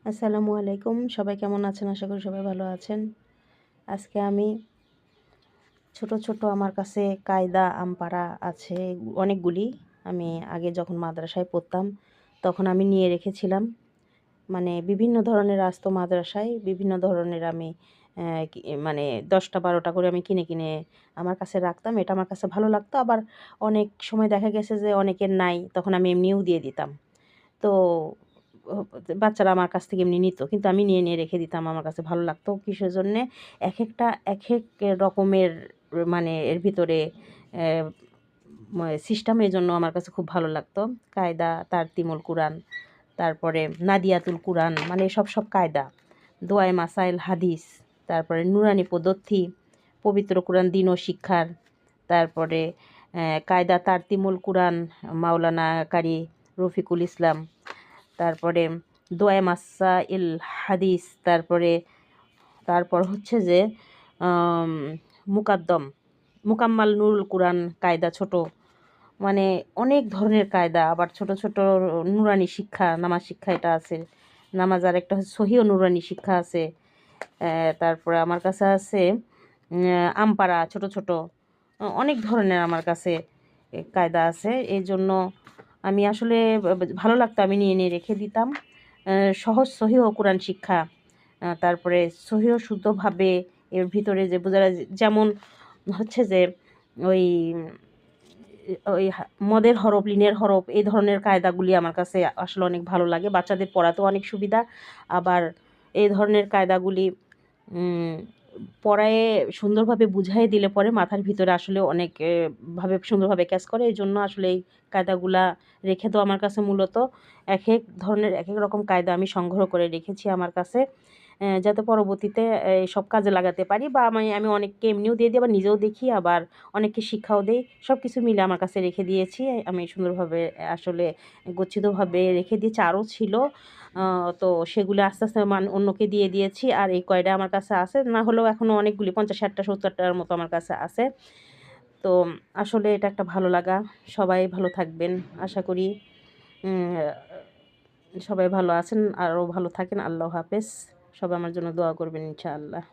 আসসালামু আলাইকুম। সবাই কেমন আছেন? আশা করি সবাই ভালো আছেন। আজকে আমি ছোট, ছোট আমার কাছে কায়দা আম পাড়া আছে অনেকগুলি। আমি আগে যখন মাদ্রাসায় পড়তাম তখন আমি নিয়ে রেখেছিলাম। মানে বিভিন্ন ধরনের আসতো মাদ্রাসায়, বিভিন্ন ধরনের আমি মানে ১০টা ১২টা করে আমি কিনে, কিনে আমার কাছে রাখতাম। এটা আমার কাছে ভালো লাগতো। আবার অনেক সময় দেখা গেছে যে অনেকের নাই, তখন আমি এমনিও দিয়ে দিতাম। তো ও বাচ্চারা আমার কাছ থেকে এমনি নিত। কিন্তু আমি নিয়ে, নিয়ে রেখে দিতাম। আমার কাছে ভালো লাগতো। কিসের জন্যে? একেকটা একেক রকমের মানে এর ভিতরে অ্যা সিস্টেম এজন্য আমার কাছে খুব ভালো লাগতো। কায়দা, তারতিমুল কুরআন, তারপরে নাদিয়াতুল কুরআন মানে সব কায়দা। দোয়ায়ে মাসাইল হাদিস, তারপরে নুরানি পদ্ধতি, পবিত্র কুরআন দিন ও শিক্ষার, তারপরে কায়দা তারতিমুল কুরআন মাওলানা কারি রফিকুল ইসলাম, তারপরে দোয়ায়ে মাসাইল হাদিস, তারপর হচ্ছে যে আম মুকাদ্দম মুকাম্মাল নুরুল কুরআন কায়দা ছোট, মানে অনেক ধরনের কায়দা। আবার ছোট, ছোট নুরানি শিক্ষা, নামাজ শিক্ষা এটা আছে। নামাজ আর একটা হচ্ছে সহিহ নুরানি শিক্ষা আছে। তারপরে আমার কাছে আছে আমপারা ছোট, ছোট অনেক ধরনের আমার কাছে কায়দা আছে। এজন্য আমি আসলে ভালো লাগতো, আমি নিয়ে, নিয়ে রেখে দিতাম। সহজ সহিহ কুরআন শিক্ষা, তারপরে সহিহ শুদ্ধভাবে এর ভিতরে যে বোঝা যায় যেমন হচ্ছে যে ওই ওই মদের হরফ, লিনের হরফ এই ধরনের কায়দাগুলি আমার কাছে আসলে অনেক ভালো লাগে। বাচ্চাদের পড়াতেও অনেক সুবিধা। আবার এই ধরনের কায়দাগুলি উম পড়ায়ে সুন্দরভাবে বুঝায়ে দিলে পরে মাথার ভিতরে আসলে অনেক ভাবে সুন্দরভাবে ক্যাচ করে। এজন্য আসলে এই কায়দাগুলা রেখে দেওয়া আমার কাছে মূলত একেক ধরনের একেক রকম কায়দা আমি সংগ্রহ করে রেখেছি আমার কাছে। যাতে পরবর্তীতে সব কাজে লাগাতে পারি বা আমি অনেককে এমনিও দিয়ে দিই, আবার নিজেও দেখি, আবার অনেককে শিক্ষাও দেই। সব কিছু মিলে আমার কাছে রেখে দিয়েছি। আমি সুন্দরভাবে আসলে গচ্ছিতভাবে রেখে দিয়েছি। আরও ছিল, তো সেগুলো আস্তে, আস্তে অন্যকে দিয়ে দিয়েছি। আর এই কয়টা আমার কাছে আছে। না হলেও এখনও অনেকগুলি ৫০, ৬০টা ৭০টার মতো আমার কাছে আছে। তো আসলে এটা একটা ভালো লাগা। সবাই ভালো থাকবেন। আশা করি উম সবাই ভালো আছেন, আরও ভালো থাকেন। আল্লাহ হাফেজ। সবাই আমার জন্য দোয়া করবেন ইনশাআল্লাহ।